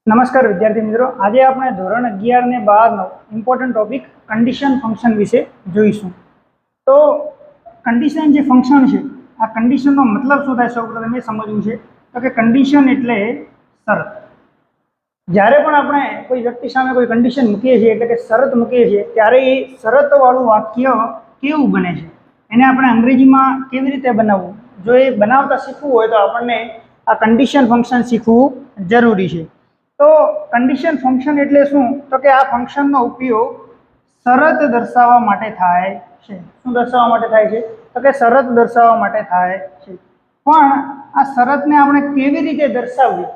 નમસ્કાર વિદ્યાર્થી મિત્રો, આજે આપણે ધોરણ 11 ને 12નો ઇમ્પોર્ટન્ટ ટોપિક કન્ડિશન ફંક્શન વિશે જોઈશું. તો કન્ડિશન જે ફંક્શન છે, આ કન્ડિશનનો મતલબ શું થાય સૌપ્રથમ એ સમજવું છે. તો કે કન્ડિશન એટલે શરત. જ્યારે પણ આપણે કોઈ વ્યક્તિ સામે કોઈ કન્ડિશન મૂકીએ છીએ એટલે કે શરત મૂકીએ છીએ, ત્યારે એ શરતવાળું વાક્ય કેવું બને છે એને આપણે અંગ્રેજીમાં કેવી રીતે બનાવવું, જો એ બનાવતા શીખવું હોય તો આપણને આ કન્ડિશન ફંક્શન શીખવું જરૂરી છે. તો કન્ડિશન ફંક્શન એટલે શું? તો કે આ ફંક્શનનો ઉપયોગ શરત દર્શાવવા માટે થાય છે. શું દર્શાવવા માટે થાય છે? તો કે શરત દર્શાવવા માટે થાય છે. પણ આ શરતને આપણે કેવી રીતે દર્શાવવી,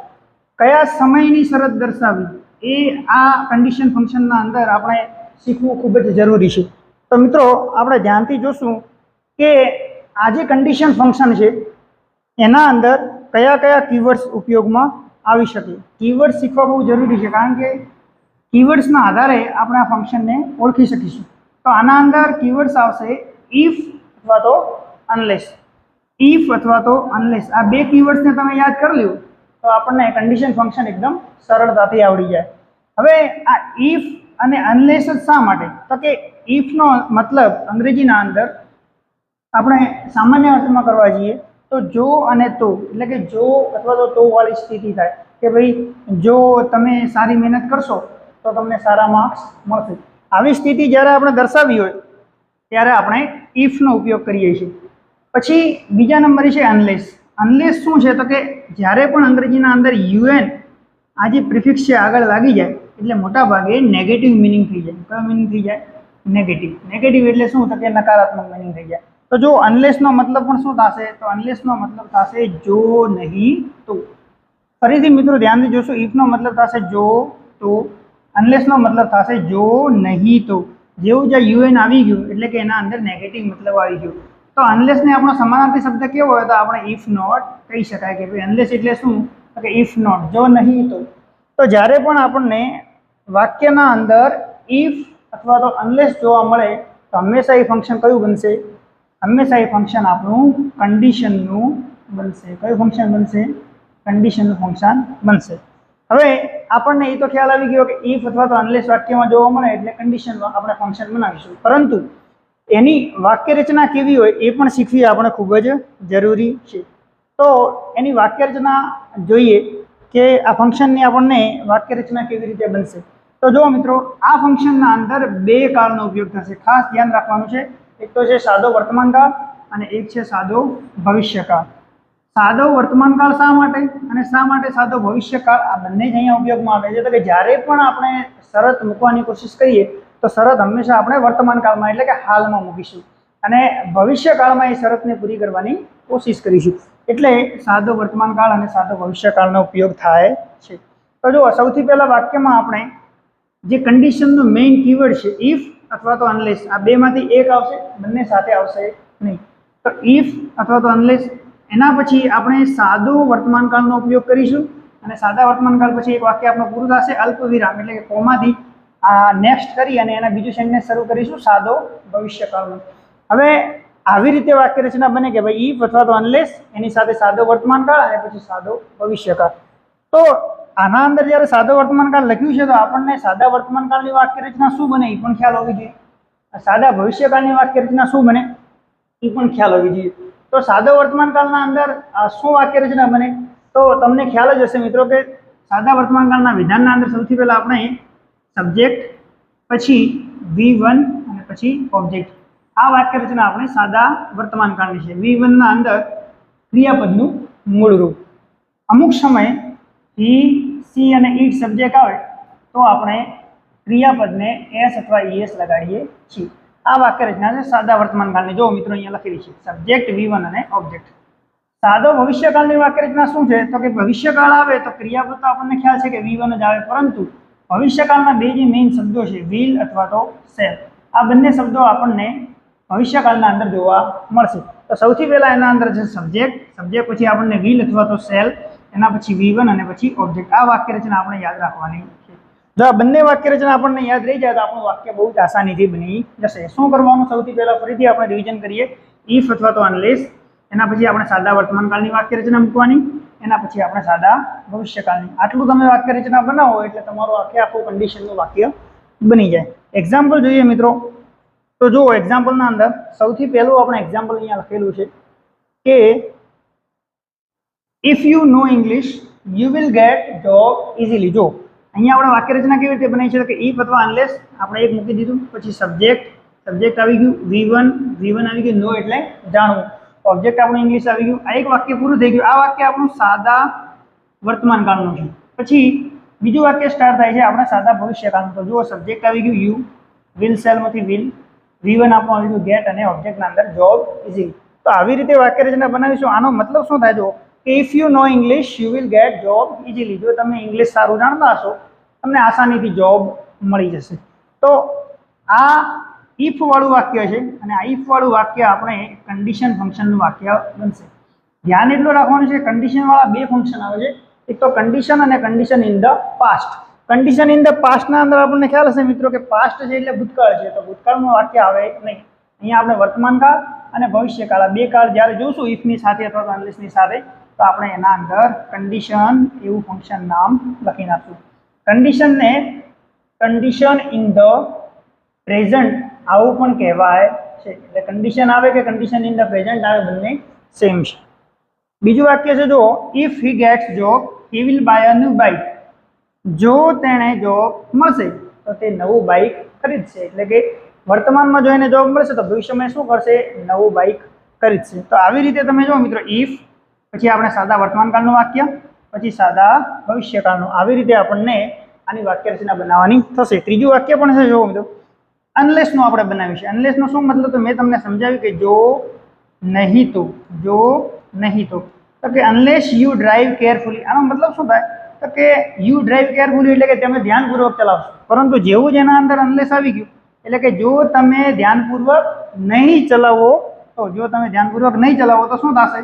કયા સમયની શરત દર્શાવવી, એ આ કન્ડિશન ફંક્શનના અંદર આપણે શીખવું ખૂબ જ જરૂરી છે. તો મિત્રો, આપણે ધ્યાનથી જોશું કે આ જે કન્ડિશન ફંક્શન છે એના અંદર કયા કયા કીવર્ડ્સ ઉપયોગમાં આવી શકે. કીવર્ડ શીખવા બહુ જરૂરી છે, કારણ કે કીવર્ડ્સના આધારે આપણે આ ફંક્શનને ઓળખી શકીશું. તો આના અંદર કીવર્ડ્સ આવશે ઇફ અથવા તો અનલેસ. ઇફ અથવા તો અનલેસ, આ બે કીવર્ડ્સને તમે યાદ કરી લો તો આપણને કન્ડિશન ફંક્શન એકદમ સરળતાથી આવડી જાય. હવે આ ઇફ અને અનલેસ જ શા માટે? તો કે ઇફનો મતલબ અંગ્રેજીના અંદર આપણે સામાન્ય અર્થમાં કરવા જઈએ તો જો અને તો, એટલે કે જો અથવા તો વાળી સ્થિતિ થાય કે ભાઈ જો તમે સારી મહેનત કરશો તો તમને સારા માર્ક્સ મળશે. આવી સ્થિતિ જ્યારે આપણે દર્શાવી હોય ત્યારે આપણે ઇફનો ઉપયોગ કરીએ છીએ. પછી બીજા નંબરે છે અનલેસ. અનલેસ શું છે? તો કે જ્યારે પણ અંગ્રેજીના અંદર યુએન આ જે પ્રિફિક્સ છે આગળ લાગી જાય એટલે મોટા ભાગે નેગેટિવ મિનિંગ થઈ જાય. કયો મિનિંગ થઈ જાય? નેગેટિવ. નેગેટિવ એટલે શું? તો કે નકારાત્મક મિનિંગ થઈ જાય. તો જો અનલેસનો મતલબ પણ શું થશે? તો અનલેસનો મતલબ થશે જો નહીં તો. ફરીથી મિત્રો ધ્યાનથી જોશો, ઇફનો મતલબ થશે જો તો, અનલેસનો મતલબ થશે જો નહીં તો. જેવું જે યુએન આવી ગયું એટલે કે એના અંદર નેગેટિવ મતલબ આવી ગયો. તો અનલેસને આપણો સમાનાર્થી શબ્દ કેવો હોય? તો આપણે ઇફ નોટ કહી શકાય કે ભાઈ અનલેસ એટલે શું? તો કે ઇફ નોટ, જો નહીં તો. તો જ્યારે પણ આપણને વાક્યના અંદર ઇફ અથવા તો અનલેસ જોવા મળે તો હંમેશા એ ફંક્શન કયું બનશે? હંમેશા એ ફંક્શન આપણું કન્ડિશનનું બનશે. કયું ફંક્શન બનશે? કન્ડિશનનું ફંક્શન બનશે. હવે આપણને એ તો ખ્યાલ આવી ગયો કે ઇફ અથવા તો અનલેસ વાક્યમાં જોવા મળે એટલે કન્ડિશનમાં આપણે ફંક્શન બનાવીશું, પરંતુ એની વાક્ય રચના કેવી હોય એ પણ શીખવી આપણે ખૂબ જ જરૂરી છે. તો એની વાક્ય રચના જોઈએ કે આ ફંક્શનની આપણને વાક્ય રચના કેવી રીતે બનશે. તો જો મિત્રો, આ ફંક્શનના અંદર બે કાળનો ઉપયોગ થશે. ખાસ ધ્યાન રાખવાનું છે. એક તો છે સાદો વર્તમાનકાળ અને એક છે સાદો ભવિષ્યકાળ. સાદો વર્તમાનકાળ શા માટે અને શા માટે સાદો ભવિષ્યકાળ, આ બંને જ અહીંયા ઉપયોગમાં આવે છે. તો કે જ્યારે પણ આપણે શરત મૂકવાની કોશિશ કરીએ તો શરત હંમેશા આપણે વર્તમાનકાળમાં એટલે કે હાલમાં મૂકીશું અને ભવિષ્યકાળમાં એ શરતને પૂરી કરવાની કોશિશ કરીશું. એટલે સાદો વર્તમાનકાળ અને સાદો ભવિષ્યકાળનો ઉપયોગ થાય છે. તો જો સૌથી પહેલા વાક્યમાં આપણે જે કન્ડિશનનું મેઇન કીવર્ડ છે ઇફ અથવા તો અનલેસ, આ બેમાંથી એક આવશે, બંને સાથે આવશે નહીં. તો ઇફ અથવા તો અનલેસ, એના પછી આપણે સાદો વર્તમાનકાળનો ઉપયોગ કરીશું અને સાદા વર્તમાનકાળ પછી એક વાક્ય આપણું પૂરું થશે અલ્પ વિરામ એટલે કે કોમાથી નેક્સ્ટ કરી અને એના બીજું સેન્ટેન્સ શરૂ કરીશું સાદો ભવિષ્યકાળનો. હવે આવી રીતે વાક્ય રચના બને કે ભાઈ ઇફ અથવા તો અનલેસ, એની સાથે સાદો વર્તમાનકાળ અને પછી સાદો ભવિષ્યકાળ. તો આના અંદર જ્યારે સાદો વર્તમાનકાળ લખ્યું છે તો આપણને સાદા વર્તમાનકાળની વાક્ય રચના શું બને એ પણ ખ્યાલ હોવી જોઈએ. સાદા ભવિષ્યકાળની વાક્ય રચના શું બને એ પણ ખ્યાલ હોવી જોઈએ. તો સાદો વર્તમાનકાળના અંદર શું વાક્ય રચના બને? તો તમને ખ્યાલ જ હશે મિત્રો કે સાદા વર્તમાનકાળના વિધાનના અંદર સૌથી પહેલા આપણે સબ્જેક્ટ, પછી V1 અને પછી ઓબ્જેક્ટ, આ વાક્ય રચના આપણે સાદા વર્તમાનકાળની છે. V1ના અંદર ક્રિયાપદનું મૂળ રૂપ. અમુક સમયે he, she અને it સબ્જેક્ટ આવે તો આપણે ક્રિયાપદને s અથવા es લગાડીએ છીએ. આ વાક્ય રચના છે સાદા વર્તમાનકાળની. જો મિત્રો અહીંયા લખેલી છે સબ્જેક્ટ, V1 અને ઓબ્જેક્ટ. સાદો ભવિષ્યકાળની વાક્ય રચના શું છે? તો કે ભવિષ્યકાળ આવે તો ક્રિયાપદ તો આપણને ખ્યાલ છે કે V1 જ આવે, પરંતુ ભવિષ્યકાળના બે જે મેઇન શબ્દો છે will અથવા તો shall, આ બંને શબ્દો આપણને ભવિષ્યકાળના અંદર જોવા મળશે. તો સૌથી પહેલા એના અંદર છે સબ્જેક્ટ, સબ્જેક્ટ પછી આપણને will અથવા તો shall, એના પછી V1 અને પછી ઓબ્જેક્ટ. આ વાક્ય રચના આપણે યાદ રાખવાની છે. જો આ બંને વાક્ય રચના આપણને યાદ રહી જાય તો આપણું વાક્ય બહુ જ આસાનીથી બની જશે. શું કરવાનું? સૌથી પહેલા ફરીથી આપણે રિવિઝન કરીએ. ઇફ અથવા તો અનલેસ, એના પછી આપણે સાદા વર્તમાનકાળની વાક્ય રચના મૂકવાની, એના પછી આપણે સાદા ભવિષ્યકાળની. આટલું તમે વાક્ય રચના બનાવો એટલે તમારું આખું કન્ડિશનનું વાક્ય બની જાય. એક્ઝામ્પલ જોઈએ મિત્રો, તો જુઓ એક્ઝામ્પલના અંદર સૌથી પહેલું આપણે એક્ઝામ્પલ અહીંયા લખેલું છે કે if you know English you will gate job easily. જો અહીંયા આપણે વાક્ય રચના કેવી રીતે બનાવી છે કે ઇફ અથવા અનલેસ આપણે એક મૂકી દીધું, પછી સબ્જેક્ટ આવી ગયું V1 આવી ગયું, નો એટલે જાણવું, ઓબ્જેક્ટ આપણું ઇંગ્લિશ આવી ગયું. આ એક વાક્ય પૂરું થઈ ગયું. આ વાક્ય આપણું સાદા વર્તમાન કાળનું છે. પછી બીજું વાક્ય સ્ટાર્ટ થાય છે આપણે સાદા ભવિષ્યકાળનું. તો જુઓ સબ્જેક્ટ આવી ગયું યુ, વિલ સેલમાંથી વિલ, V1 આપણું આવી ગયું ગેટ, અને ઓબ્જેક્ટના અંદર જોબ ઇઝી. તો આવી રીતે વાક્ય રચના બનાવીશું. આનો મતલબ શું થાય? જો if you know English you will gate job easily. જો તમે ઇંગ્લિશ સારું જાણતા હશો તમને આસાનીથી જોબ મળી જશે. તો આ ઇફ વાળું વાક્ય છે, અને આ ઇફ વાળું વાક્ય આપણે કન્ડિશન ફંક્શનનું વાક્ય બનશે. ધ્યાન એટલું રાખવાનું છે, કન્ડિશન વાળા બે ફંક્શન આવે છે, એક તો કન્ડિશન અને condition in the past. Condition in the પાસ્ટના અંદર આપણને ખ્યાલ હશે મિત્રો કે પાસ્ટ છે એટલે ભૂતકાળ છે, તો ભૂતકાળનું વાક્ય આવે નહીં. અહીંયા આપણે વર્તમાન કાળ અને ભવિષ્યકાળ આ બે કાળ જ્યારે જોઈશું ઇફની સાથે અથવા અનલેસની સાથે, તો આપણે એના અંદર કન્ડિશન એવું ફંક્શન નામ લખી નાખશું. કન્ડિશનને કન્ડિશન ઇન ધ પ્રેઝન્ટ આવું પણ કહેવાય છે. એટલે કન્ડિશન આવે કે કન્ડિશન ઇન ધ પ્રેઝન્ટ આવે બંને સેમ છે. બીજું વાક્ય છે જો if he gates job he will buy a new bike. જો તેણે જોબ મળશે તો તે નવું બાઇક ખરીદશે. એટલે કે વર્તમાનમાં જો એને જોબ મળશે તો ભવિષ્યમાં શું કરશે? નવું બાઇક ખરીદશે. તો આવી રીતે તમે જો મિત્રો ઇફ, પછી આપણે સાદા વર્તમાનકાળનું વાક્ય, પછી સાદા ભવિષ્યકાળનું, આવી રીતે આપણને આની વાક્ય રચના બનાવવાની થશે. ત્રીજું વાક્ય પણ છે જો મિત્રો અનલેસનું આપણે બનાવ્યું છે. અનલેસનો શું મતલબ? તો મેં તમને સમજાવ્યું કે જો નહીં તો કે અનલેસ યુ ડ્રાઈવ કેરફુલી. આનો મતલબ શું થાય? તો કે યુ ડ્રાઈવ કેરફુલી એટલે કે તમે ધ્યાનપૂર્વક ચલાવશો. પરંતુ જેવું જ એના અંદર અનલેસ આવી ગયું એટલે કે જો તમે ધ્યાનપૂર્વક નહીં ચલાવો તો શું થશે?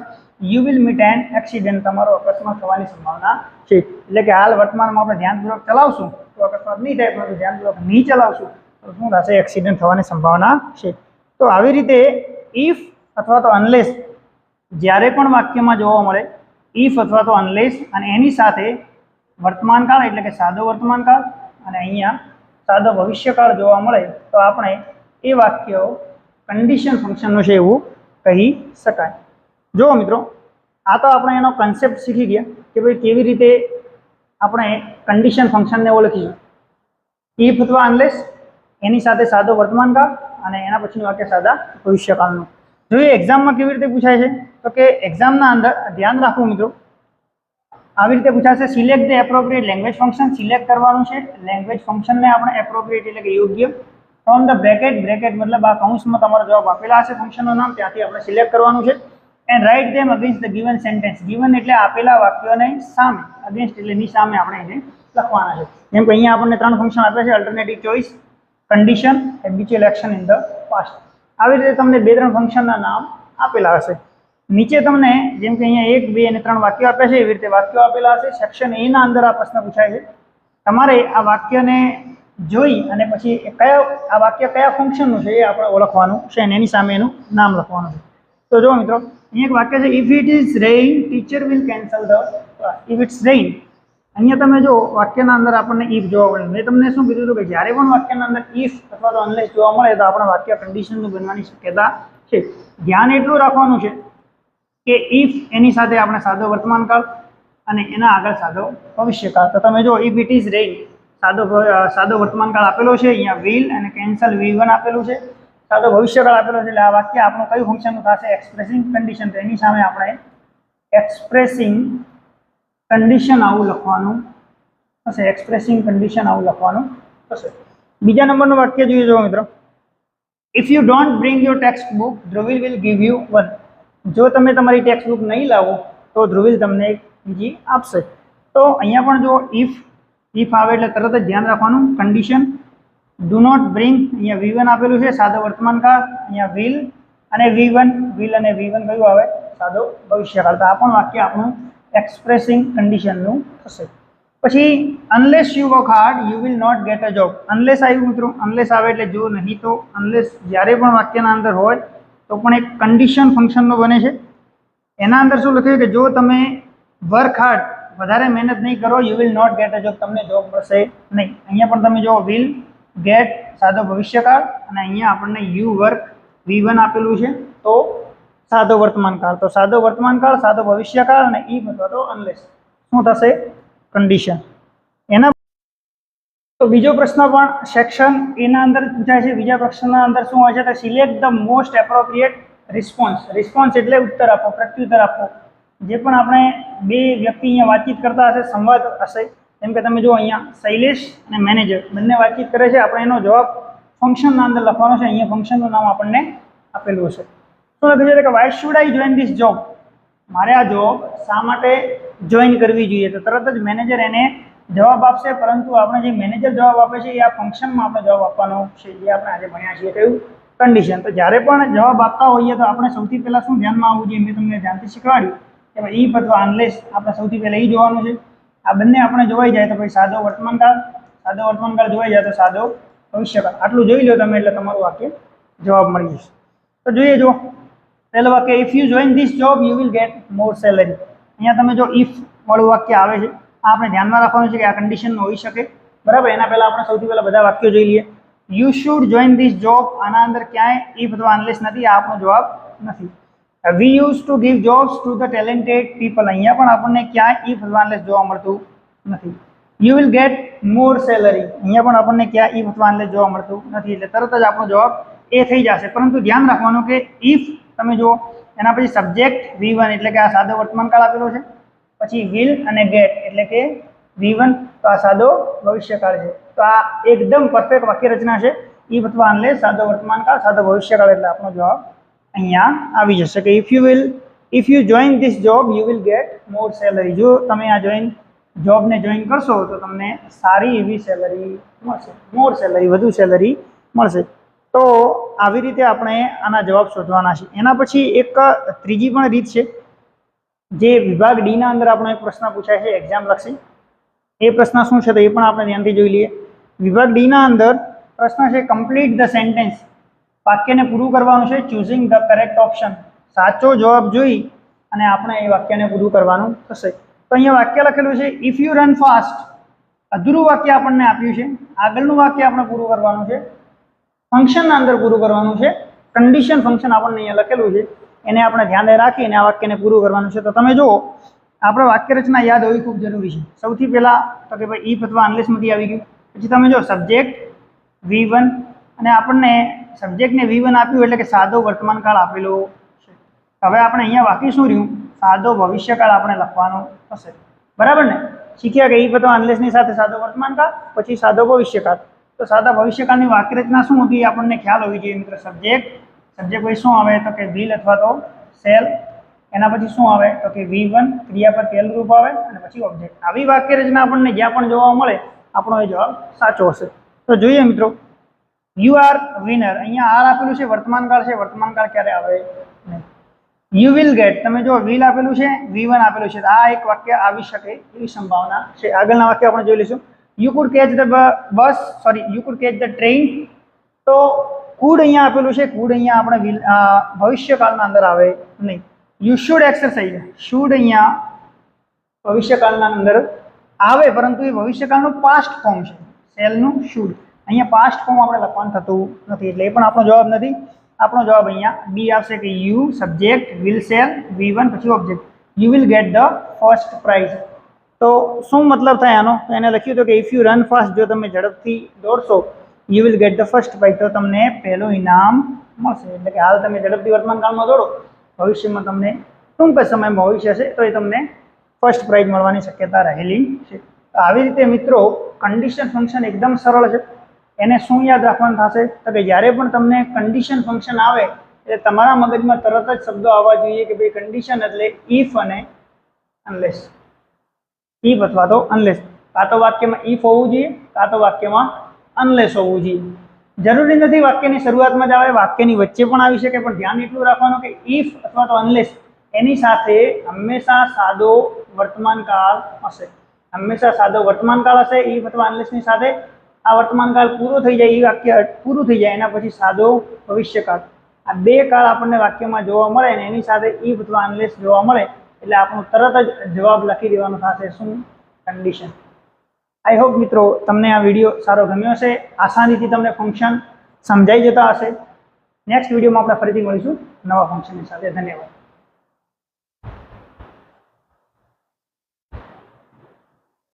You will meet an accident. તમારો અકસ્માત થવાની સંભાવના છે. એટલે કે હાલ વર્તમાનમાં આપણે ધ્યાનપૂર્વક ચલાવશું તો અકસ્માત નહીં થાય, પરંતુ ધ્યાનપૂર્વક નહીં ચલાવશું તો શું થશે? એક્સિડન્ટ થવાની સંભાવના છે. તો આવી રીતે ઇફ અથવા તો અનલેસ જ્યારે પણ વાક્યમાં જોવા મળે, ઇફ અથવા તો અનલેસ, અને એની સાથે વર્તમાન કાળ એટલે કે સાદો વર્તમાન કાળ અને અહીંયા સાદો ભવિષ્યકાળ જોવા મળે તો આપણે એ વાક્ય કન્ડિશન ફંક્શનનું છે એવું કહી શકાય. જો મિત્રો આ તો આપણે એનો કન્સેપ્ટ શીખી ગયા કે ભાઈ કેવી રીતે આપણે કન્ડિશન ફંક્શનને ઓળખીશું. ઇફ અથવા અનલેસ, એની સાથે સાદો વર્તમાન કાળ અને એના પછીનું વાક્ય સાદા ભવિષ્યકાળનું. જોઈએ એક્ઝામમાં કેવી રીતે પૂછાય છે તો કે એક્ઝામના અંદર ધ્યાન રાખવું મિત્રો, આવી રીતે પૂછાશે select the appropriate language function. Select કરવાનું છે લેંગ્વેજ ફંક્શનને આપણે એપ્રોપ્રિએટ એટલે કે યોગ્ય. ફ્રોમ ધ બ્રેકેટ મતલબ આ કૌંસમાં તમારો જવાબ આપેલા હશે ફંક્શનનું નામ, ત્યાંથી આપણે સિલેક્ટ કરવાનું છે. And write them against the given sentence. Given એટલે આપેલા વાક્યોને સામે, અગેન્સ્ટ એટલે ની સામે આપણે એને લખવાના છે. જેમ કે અહીંયા આપણને 3 ફંક્શન આપ્યા છે, alternative choice, condition, habitual action in the past. આવી રીતે તમને 2-3 ફંક્શનના નામ આપેલા હશે. નીચે તમને જેમ કે અહીંયા 1, 2 અને 3 વાક્યો આપ્યા છે એવી રીતે વાક્યો આપેલા હશે. સેક્શન એ ના અંદર આ પ્રશ્ન પૂછાય છે. તમારે આ વાક્યને જોઈ અને પછી આ વાક્ય કયા ફંક્શનનું છે એ આપણે ઓળખવાનું છે અને એની સામે એનું નામ લખવાનું છે. તો જો મિત્રો અહીંયા એક વાક્ય છે if it is rain teacher will cancel the class. If it's rain, અહીંયા તમે જો વાક્યના અંદર આપણને ઇફ જોવા મળે. મેં તમને શું કીધું હતું કે જ્યારે પણ વાક્યના અંદર ઇફ અથવા તો અનલેસ જોવા મળે તો આપણે વાક્ય કન્ડિશનનું બનવાની શક્યતા છે. ધ્યાન એટલું રાખવાનું છે કે ઇફ એની સાથે આપણે સાદો વર્તમાન કાળ અને એના આગળ સાદો ભવિષ્યકાળ. તો તમે જો ઇફ ઇટ ઇઝ રેઇન, સાદો વર્તમાન કાળ આપેલો છે, અહીંયા વિલ અને કેન્સલ V1 આપેલું છે, સાદો ભવિષ્યકાળ આપેલો છે. એટલે આ વાક્ય આપણું કયું ફંક્શનનું થશે? Expressing condition. તો એની સામે આપણે એક્સપ્રેસિંગ કન્ડિશન આવું લખવાનું થશે. એક્સપ્રેસિંગ કન્ડિશન આવું લખવાનું થશે. બીજા નંબરનું વાક્ય જોઈએ જો મિત્રો, if you don't bring your text book Dhruvil will give you 1. જો તમે તમારી ટેક્સ્ટ બુક નહીં લાવો તો ધ્રુવિલ તમને એક બીજી આપશે. તો અહીંયા પણ જો ઇફ આવે એટલે તરત જ ધ્યાન રાખવાનું. કન્ડિશન ડુ નોટ બ્રિંગ, અહીંયા V1 આપેલું છે, સાદો વર્તમાન કાળ, અહીંયા વિલ અને V1 કયું આવે? સાદો ભવિષ્યકાળ. તો આ પણ વાક્ય આપણું એક્સપ્રેસિંગ કન્ડિશનનું થશે. પછી unless you work hard you will not get a job. Unless આવ્યું મિત્રો, અનલેસ આવે એટલે જો નહીં તો. અનલેસ જ્યારે પણ વાક્યના અંદર હોય તો પણ એક કન્ડિશન ફંક્શનનો બને છે. એના અંદર શું લખ્યું કે જો તમે વર્ક હાર્ડ, વધારે મહેનત નહીં કરો, you will not get a job, તમને જોબ મળશે નહીં. અહીંયા પણ તમે જો વિલ ગેટ સાદો ભવિષ્યકાળ અને અહીંયા આપણને યુ વર્ક V1 આપેલું છે, તો સાદો વર્તમાનકાળ. તો સાદો વર્તમાનકાળ, સાદો ભવિષ્યકાળ અને ઈફ અથવા તો અનલેસ શું થશે? કન્ડિશન. એના તો બીજો પ્રશ્ન પણ સેક્શન એના અંદર પૂછાય છે. બીજા પ્રશ્નના અંદર શું હોય છે? તો select the most appropriate response. Response એટલે ઉત્તર આપો, પ્રત્યુત્તર આપો. જે પણ આપણે બે વ્યક્તિ અહીંયા વાતચીત કરતા હશે, સંવાદ હશે, જેમ કે તમે જો અહીંયા શૈલેષ અને મેનેજર બંને વાતચીત કરે છે, આપણે એનો જવાબ ફંક્શનના અંદર લખવાનો છે. અહીંયા ફંક્શનનું નામ આપણને આપેલું હશે. શું લખ્યું છે કે why should I join this job? મારે આ જોબ શા માટે જોઈન કરવી જોઈએ? તો તરત જ મેનેજર એને જવાબ આપશે, પરંતુ આપણે જે મેનેજર જવાબ આપે છે એ આ ફંક્શનમાં આપણે જવાબ આપવાનો છે, જે આપણે આજે ભણ્યા છીએ. કયું? કન્ડિશન. તો જ્યારે પણ જવાબ આપતા હોઈએ તો આપણે સૌથી પહેલાં શું ધ્યાનમાં આવવું જોઈએ? મેં તમને ધ્યાનથી શીખવાડ્યું કે ભાઈ ઈફ અથવા અનલેસ આપણે સૌથી પહેલાં એ જોવાનું છે. આ બંને આપણે જોવાઈ જાય તો ભાઈ સાદો વર્તમાનકાળ, સાદો વર્તમાનકાળ જોવાઈ જાય તો સાદો ભવિષ્યકાળ. આટલું જોઈ લો તમે એટલે તમારું વાક્ય જવાબ મળી જશે. તો જોઈએ જો પહેલું વાક્ય, if you join this job you will gate more salary. અહીંયા તમે જો ઇફ વાળું વાક્ય આવે છે, આ આપણે ધ્યાનમાં રાખવાનું છે કે આ કન્ડિશનમાં હોઈ શકે, બરાબર. એના પહેલાં આપણે સૌથી પહેલાં બધા વાક્યો જોઈ લઈએ. You should join this job, આના અંદર ક્યાંય ઇફ અથવા અનલેસ નથી, આ આપણો જવાબ નથી. વી use to give jobs to the talented people, અહીંયા પણ આપણને ક્યાંય ઇફ અથવા અનલેસ જોવા મળતું નથી. You will gate more salary, અહીંયા પણ આપણને ક્યાં ઇફ અથવા અનલેસ જોવા મળતું નથી, એટલે તરત જ આપણો જવાબ એ થઈ જશે. પરંતુ ધ્યાન રાખવાનું કે ઇફ તમે જુઓ એના પછી સબ્જેક્ટ V1 એટલે કે આ સાદો વર્તમાનકાળ આપેલો છે, પછી વિલ અને ગેટ એટલે કે V1, તો આ સાદો ભવિષ્યકાળ છે. તો આ એકદમ પરફેક્ટ વાક્ય રચના છે. ઇફ અથવા અનલેસ, સાદો વર્તમાનકાળ, સાદો ભવિષ્યકાળ, એટલે આપણો જવાબ અહીંયા આવી જશે કે if you join this job you will gate more salary. જો તમે આ જોબને જોઈન કરશો તો તમને સારી એવી સેલરી મળશે, મોર સેલરી, વધુ સેલરી મળશે. તો આવી રીતે આપણે આના જવાબ શોધવાના છે. એના પછી એક ત્રીજી પણ રીત છે, જે વિભાગ ડીના અંદર આપણો એક પ્રશ્ન પૂછાય છે એક્ઝામ લક્ષી. એ પ્રશ્ન શું છે તો એ પણ આપણે ધ્યાનથી જોઈ લઈએ. વિભાગ ડીના અંદર પ્રશ્ન છે કમ્પ્લીટ ધ સેન્ટેન્સ. વાક્યને પૂરું કરવાનું છે, ચૂઝિંગ ધ કરેક્ટ ઓપ્શન. સાચો જવાબ જોઈ અને આપણે એ વાક્યને પૂરું કરવાનું થશે. તો અહીંયા વાક્ય લખેલું છે ઇફ યુ રન ફાસ્ટ. અધૂરું વાક્ય આપણને આપ્યું છે, આગળનું વાક્ય આપણે પૂરું કરવાનું છે, ફંક્શનના અંદર પૂરું કરવાનું છે. કન્ડિશન ફંક્શન આપણને અહીંયા લખેલું છે, એને આપણે ધ્યાને રાખીને આ વાક્યને પૂરું કરવાનું છે. તો તમે જુઓ, આપણે વાક્ય રચના યાદ હોવી ખૂબ જરૂરી છે. સૌથી પહેલાં તો કે ભાઈ ઇફ અથવા અનલેસમાંથી આવી ગયું. પછી તમે જો સબ્જેક્ટ V1 અને આપણને સબ્જેક્ટને V1 આપ્યું એટલે કે સાદો વર્તમાનકાળ આપેલો છે. હવે આપણે અહીંયા વાક્ય શું રહ્યું? સાદો ભવિષ્યકાળ આપણે લખવાનું થશે, બરાબર ને? શીખ્યા કે ઇફ અથવા અનલેસની સાથે સાદો વર્તમાનકાળ, પછી સાદો ભવિષ્યકાળ. તો સાદા ભવિષ્યકાળની વાક્ય રચના શું હતી આપણને ખ્યાલ હોવી જોઈએ મિત્રો. સબ્જેક્ટ પછી શું આવે તો કે વિલ અથવા તો સેલ. એના પછી શું આવે તો કે V1 ક્રિયાપદ પહેલું રૂપ આવે અને પછી ઓબ્જેક્ટ. આવી વાક્ય રચના આપણને જ્યાં પણ જોવા મળે આપણો એ જવાબ સાચો હશે. તો જોઈએ મિત્રો, યુ આર વિનર. અહીંયા આર આપેલું છે, વર્તમાનકાળ છે, વર્તમાનકાળ ક્યારે આવે નહીં. યુ વિલ ગેટ, તમે જો વિલ આપેલું છે, V1 આપેલું છે, આ એક વાક્ય આવી શકે એવી સંભાવના છે. આગળના વાક્ય આપણે જોઈ લઈશું. You could catch the bus, sorry you could catch the train. તો કુડ અહીંયા આપેલું છે, કુડ અહીંયા આપણે ભવિષ્યકાળના અંદર આવે નહીં. યુ શુડ એક્સરસાઇઝ, શુડ અહીંયા ભવિષ્યકાળના અંદર આવે, પરંતુ એ ભવિષ્યકાળનું પાસ્ટ ફોર્મ છે, સેલનું શુડ. અહીંયા પાસ્ટ ફોર્મ આપણે લખવાનું થતું નથી, એટલે એ પણ આપણો જવાબ નથી. આપણો જવાબ અહીંયા બી આવશે કે you subject will cell V1 પછી object, you will get the first prize. તો શું મતલબ થાય આનો? તો એને લખ્યું હતું કે ઇફ યુ રન ફાસ્ટ, જો તમે ઝડપથી દોડશો, you will get the first prize, તો તમને પહેલું ઇનામ મળશે. એટલે કે હાલ તમે ઝડપથી વર્તમાનકાળમાં દોડો, ભવિષ્યમાં તમને ટૂંક સમયમાં ભવિષ્ય છે તો એ તમને ફર્સ્ટ પ્રાઇઝ મળવાની શક્યતા રહેલી છે. તો આવી રીતે મિત્રો કન્ડિશન ફંક્શન એકદમ સરળ છે. એને શું યાદ રાખવાનું થશે તો કે જ્યારે પણ તમને કન્ડિશન ફંક્શન આવે એટલે તમારા મગજમાં તરત જ શબ્દો આવવા જોઈએ કે ભાઈ કન્ડિશન એટલે ઇફ અને અનલેસ. ઇફ અથવા તો અનલેસ, કાં તો વાક્યમાં ઇફ હોવું જોઈએ, કાં તો વાક્યમાં અનલેસ હોવું જોઈએ. જરૂરી નથી વાક્યની શરૂઆતમાં જ આવે, વાક્યની વચ્ચે પણ આવી શકે, પણ ધ્યાન એટલું રાખવાનું કે ઇફ અથવા તો અનલેસ એની સાથે હંમેશા સાદો વર્તમાનકાળ હશે. હંમેશા સાદો વર્તમાનકાળ હશે. ઇફ અથવા અનલેસની સાથે આ વર્તમાનકાળ પૂરો થઈ જાય, એ વાક્ય પૂરું થઈ જાય, એના પછી સાદો ભવિષ્યકાળ. આ બે કાળ આપણને વાક્યમાં જોવા મળે ને એની સાથે ઇફ અથવા અનલેસ જોવા મળે એટલે આપણું તરત જ જવાબ લખી દેવાનો થશે શું? કન્ડિશન. આઈ હોપ મિત્રો તમને આ વિડીયો સારો ગમ્યો હશે, આસાનીથી તમને ફંક્શન સમજાઈ જતા હશે. નેક્સ્ટ વિડીયોમાં આપણે ફરીથી મળીશું નવા ફંક્શનની સાથે. ધન્યવાદ.